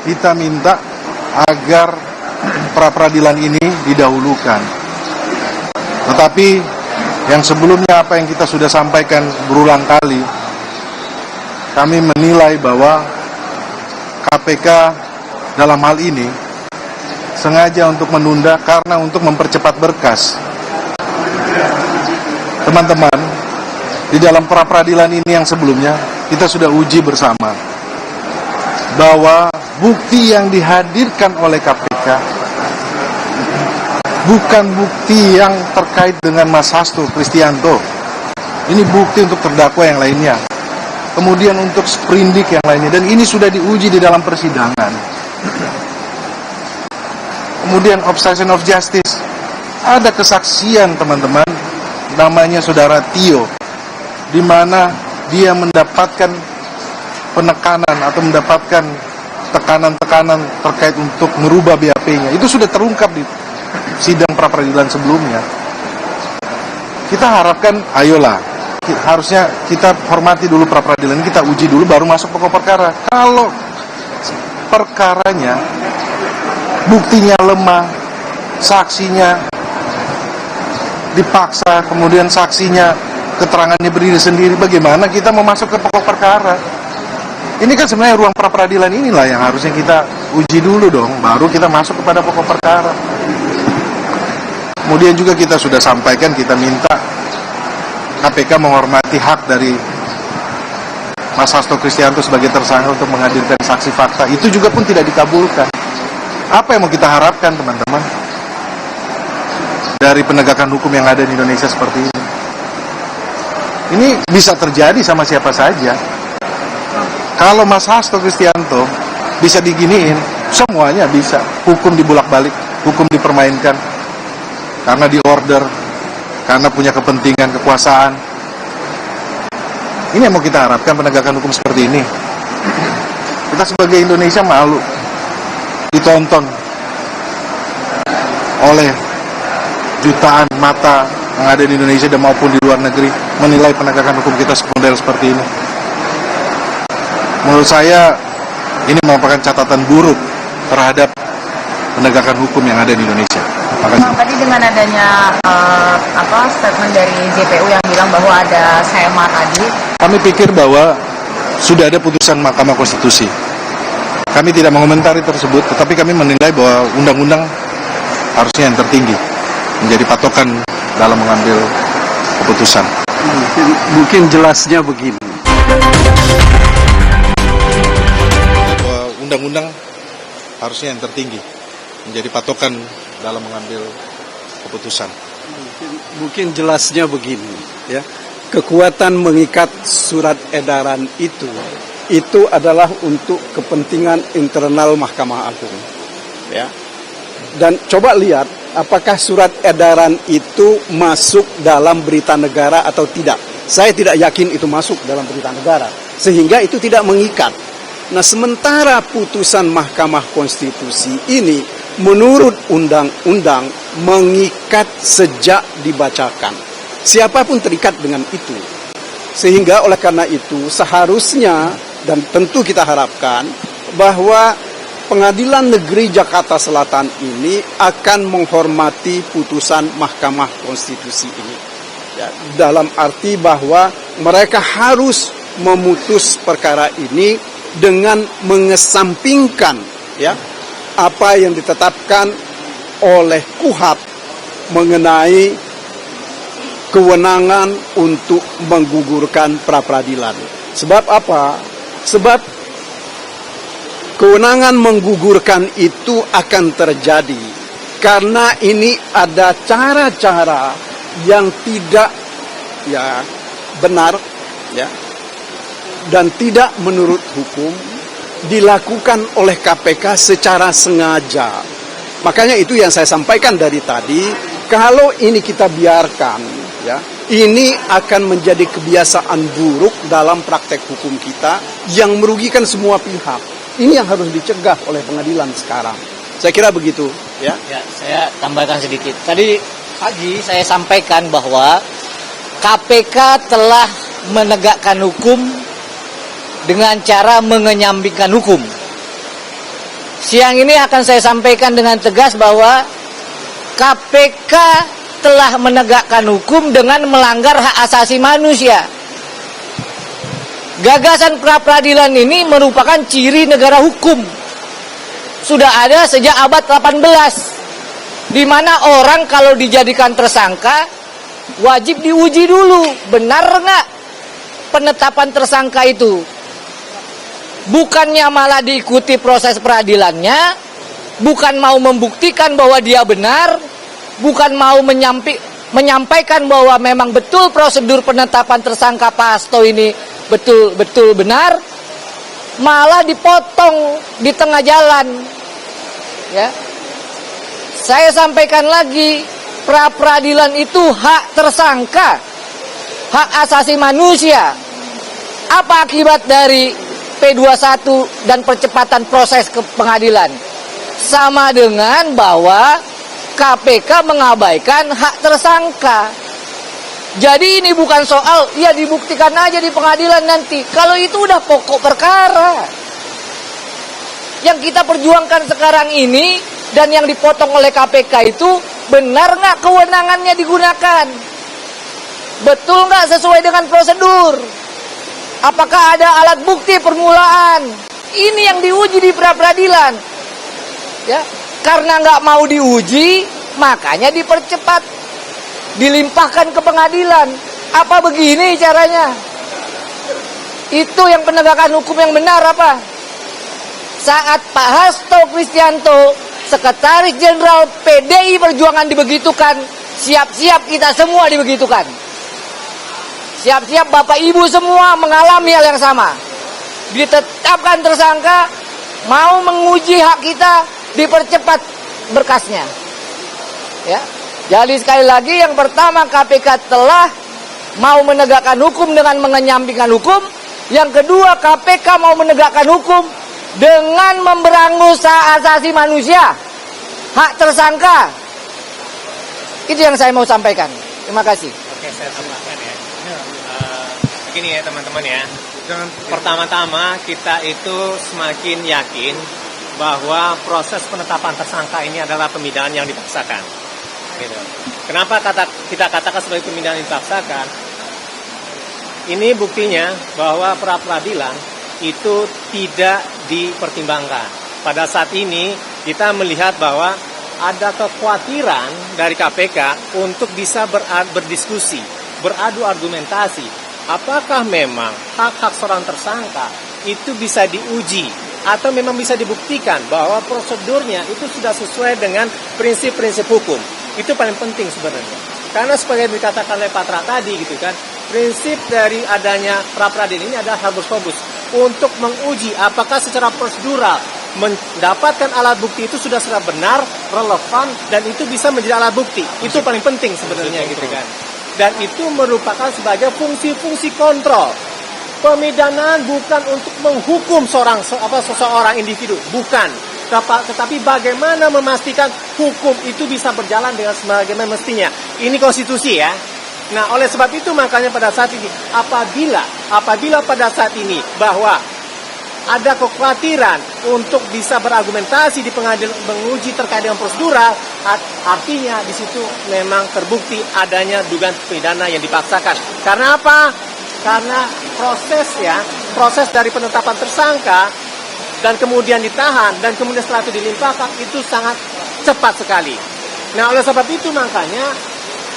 kita minta agar pra-peradilan ini didahulukan. Tetapi yang sebelumnya apa yang kita sudah sampaikan berulang kali, kami menilai bahwa KPK dalam hal ini sengaja untuk menunda karena untuk mempercepat berkas. Teman-teman, di dalam pra-peradilan ini yang sebelumnya kita sudah uji bersama bahwa bukti yang dihadirkan oleh KPK bukan bukti yang terkait dengan Mas Hasto Kristianto. Ini bukti untuk terdakwa yang lainnya. Kemudian untuk sprindik yang lainnya. Dan ini sudah diuji di dalam persidangan. Kemudian obstruction of justice. Ada kesaksian teman-teman, namanya saudara Tio, di mana dia mendapatkan penekanan atau mendapatkan tekanan-tekanan terkait untuk merubah BAP-nya. Itu sudah terungkap di sidang pra-peradilan sebelumnya. Kita harapkan, ayolah, harusnya kita hormati dulu pra-peradilan, kita uji dulu baru masuk pokok perkara. Kalau perkaranya buktinya lemah, saksinya dipaksa, kemudian saksinya keterangannya berdiri sendiri, bagaimana kita mau masuk ke pokok perkara? Ini kan sebenarnya ruang pra-peradilan inilah yang harusnya kita uji dulu dong, baru kita masuk kepada pokok perkara. Kemudian juga kita sudah sampaikan, kita minta KPK menghormati hak dari Mas Hasto Kristianto sebagai tersangka untuk menghadirkan saksi fakta. Itu juga pun tidak dikabulkan. Apa yang mau kita harapkan teman-teman dari penegakan hukum yang ada di Indonesia seperti ini? Ini bisa terjadi sama siapa saja. Kalau Mas Hasto Kristianto bisa diginiin, semuanya bisa. Hukum dibulak-balik, hukum dipermainkan karena diorder, karena punya kepentingan, kekuasaan. Ini yang mau kita harapkan penegakan hukum seperti ini. Kita sebagai Indonesia malu ditonton oleh jutaan mata yang ada di Indonesia dan maupun di luar negeri menilai penegakan hukum kita sekundel seperti ini. Menurut saya ini merupakan catatan buruk terhadap penegakan hukum yang ada di Indonesia. Bang, tadi dengan adanya statement dari JPU yang bilang bahwa ada SEMA tadi, kami pikir bahwa sudah ada putusan Mahkamah Konstitusi. Kami tidak mengomentari tersebut, tetapi kami menilai bahwa undang-undang harusnya yang tertinggi menjadi patokan dalam mengambil keputusan. Mungkin jelasnya begini. Bahwa undang-undang harusnya yang tertinggi menjadi patokan dalam mengambil keputusan. Mungkin jelasnya begini, ya. Kekuatan mengikat surat edaran itu adalah untuk kepentingan internal Mahkamah Agung, ya. Dan coba lihat apakah surat edaran itu masuk dalam berita negara atau tidak. Saya tidak yakin itu masuk dalam berita negara, sehingga itu tidak mengikat. Nah, sementara putusan Mahkamah Konstitusi ini menurut undang-undang mengikat sejak dibacakan. Siapapun terikat dengan itu. Sehingga oleh karena itu seharusnya dan tentu kita harapkan bahwa Pengadilan Negeri Jakarta Selatan ini akan menghormati putusan Mahkamah Konstitusi ini. Ya, dalam arti bahwa mereka harus memutus perkara ini dengan mengesampingkan ya apa yang ditetapkan oleh KUHP mengenai kewenangan untuk menggugurkan pra-peradilan. Sebab apa? Sebab kewenangan menggugurkan itu akan terjadi karena ini ada cara-cara yang tidak ya benar ya dan tidak menurut hukum dilakukan oleh KPK secara sengaja. Makanya itu yang saya sampaikan dari tadi, kalau ini kita biarkan ya, ini akan menjadi kebiasaan buruk dalam praktek hukum kita yang merugikan semua pihak. Ini yang harus dicegah oleh pengadilan sekarang. Saya kira begitu, ya. Ya, saya tambahkan sedikit. Tadi pagi saya sampaikan bahwa KPK telah menegakkan hukum dengan cara mengenyampingkan hukum. siang ini akan saya sampaikan dengan tegas bahwa KPK telah menegakkan hukum dengan melanggar hak asasi manusia. Gagasan pra-peradilan ini merupakan ciri negara hukum. Sudah ada sejak abad 18, di mana orang kalau dijadikan tersangka wajib diuji dulu, benar nggak penetapan tersangka itu. Bukannya malah diikuti proses peradilannya, bukan mau membuktikan bahwa dia benar, bukan mau menyampaikan bahwa memang betul prosedur penetapan tersangka Pak Hasto ini betul-betul benar, malah dipotong di tengah jalan. Ya, saya sampaikan lagi, pra-peradilan itu hak tersangka, hak asasi manusia. Apa akibat dari P21 dan percepatan proses ke pengadilan? Sama dengan bahwa KPK mengabaikan hak tersangka. Jadi ini bukan soal ya dibuktikan aja di pengadilan nanti. Kalau itu udah pokok perkara. Yang kita perjuangkan sekarang ini dan yang dipotong oleh KPK itu, benar nggak kewenangannya digunakan? Betul nggak sesuai dengan prosedur? Apakah ada alat bukti permulaan? Ini yang diuji di pra-peradilan. Ya, karena nggak mau diuji, makanya dipercepat, dilimpahkan ke pengadilan. Apa begini caranya? Itu yang penegakan hukum yang benar apa? Saat Pak Hasto Kristianto, Sekretaris Jenderal PDI Perjuangan dibegitukan, siap-siap kita semua dibegitukan. Siap-siap Bapak Ibu semua mengalami hal yang sama. Ditetapkan tersangka, mau menguji hak kita, dipercepat berkasnya. Ya. Jadi sekali lagi, yang pertama KPK telah mau menegakkan hukum dengan menyampingkan hukum. Yang kedua, KPK mau menegakkan hukum dengan memberangus hak asasi manusia, hak tersangka. Itu yang saya mau sampaikan. Terima kasih. Oke, saya tambahkan ya. Begini ya teman-teman ya. Pertama-tama kita itu semakin yakin bahwa proses penetapan tersangka ini adalah pemindahan yang dipaksakan. Gitu. Kenapa kita katakan sebagai pemindahan yang dipaksakan? Ini buktinya bahwa pra-peradilan itu tidak dipertimbangkan. Pada saat ini kita melihat bahwa ada kekhawatiran dari KPK untuk bisa berdiskusi, beradu argumentasi. Apakah memang hak-hak seorang tersangka itu bisa diuji atau memang bisa dibuktikan bahwa prosedurnya itu sudah sesuai dengan prinsip-prinsip hukum. Itu paling penting sebenarnya. Karena sebagai dikatakan oleh Pak Tra tadi gitu kan, prinsip dari adanya pra-peradilan ini adalah habeas corpus untuk menguji apakah secara prosedural mendapatkan alat bukti itu sudah benar, relevan, dan itu bisa menjadi alat bukti. Itu paling penting sebenarnya gitu kan. Dan itu merupakan sebagai fungsi-fungsi kontrol. Pemidanaan bukan untuk menghukum seseorang individu, bukan. Tetapi bagaimana memastikan hukum itu bisa berjalan dengan sebagaimana mestinya. Ini konstitusi ya. Nah, oleh sebab itu makanya pada saat ini apabila pada saat ini bahwa ada kekhawatiran untuk bisa berargumentasi di pengadilan menguji terkait dengan prosedural, artinya di situ memang terbukti adanya dugaan pidana yang dipaksakan. Karena apa? Karena proses dari penetapan tersangka dan kemudian ditahan dan kemudian setelah itu dilimpahkan itu sangat cepat sekali. Nah, oleh sebab itu makanya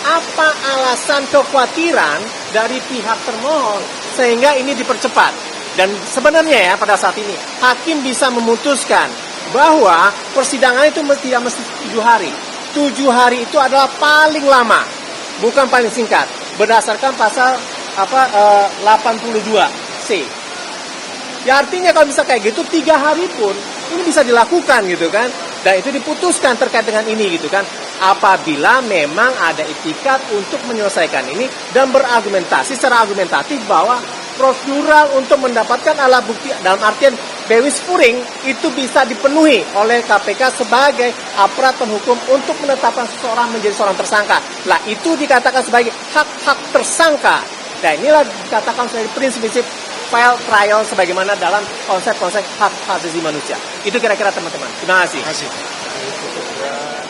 apa alasan kekhawatiran dari pihak termohon sehingga ini dipercepat? Dan sebenarnya ya pada saat ini hakim bisa memutuskan bahwa persidangan itu tidak mesti 7 hari. 7 hari itu adalah paling lama, bukan paling singkat. Berdasarkan pasal 82C. Ya artinya kalau bisa kayak gitu 3 hari pun ini bisa dilakukan gitu kan. Dan itu diputuskan terkait dengan ini gitu kan. Apabila memang ada itikat untuk menyelesaikan ini dan berargumentasi secara argumentatif bahwa prosedural untuk mendapatkan alat bukti dalam artian bewis puring itu bisa dipenuhi oleh KPK sebagai aparat penhukum untuk menetapkan seseorang menjadi seorang tersangka. Lah itu dikatakan sebagai hak-hak tersangka. Dan inilah dikatakan sebagai prinsip-prinsip fair trial sebagaimana dalam konsep-konsep hak asasi manusia. Itu kira-kira teman-teman. Terima kasih.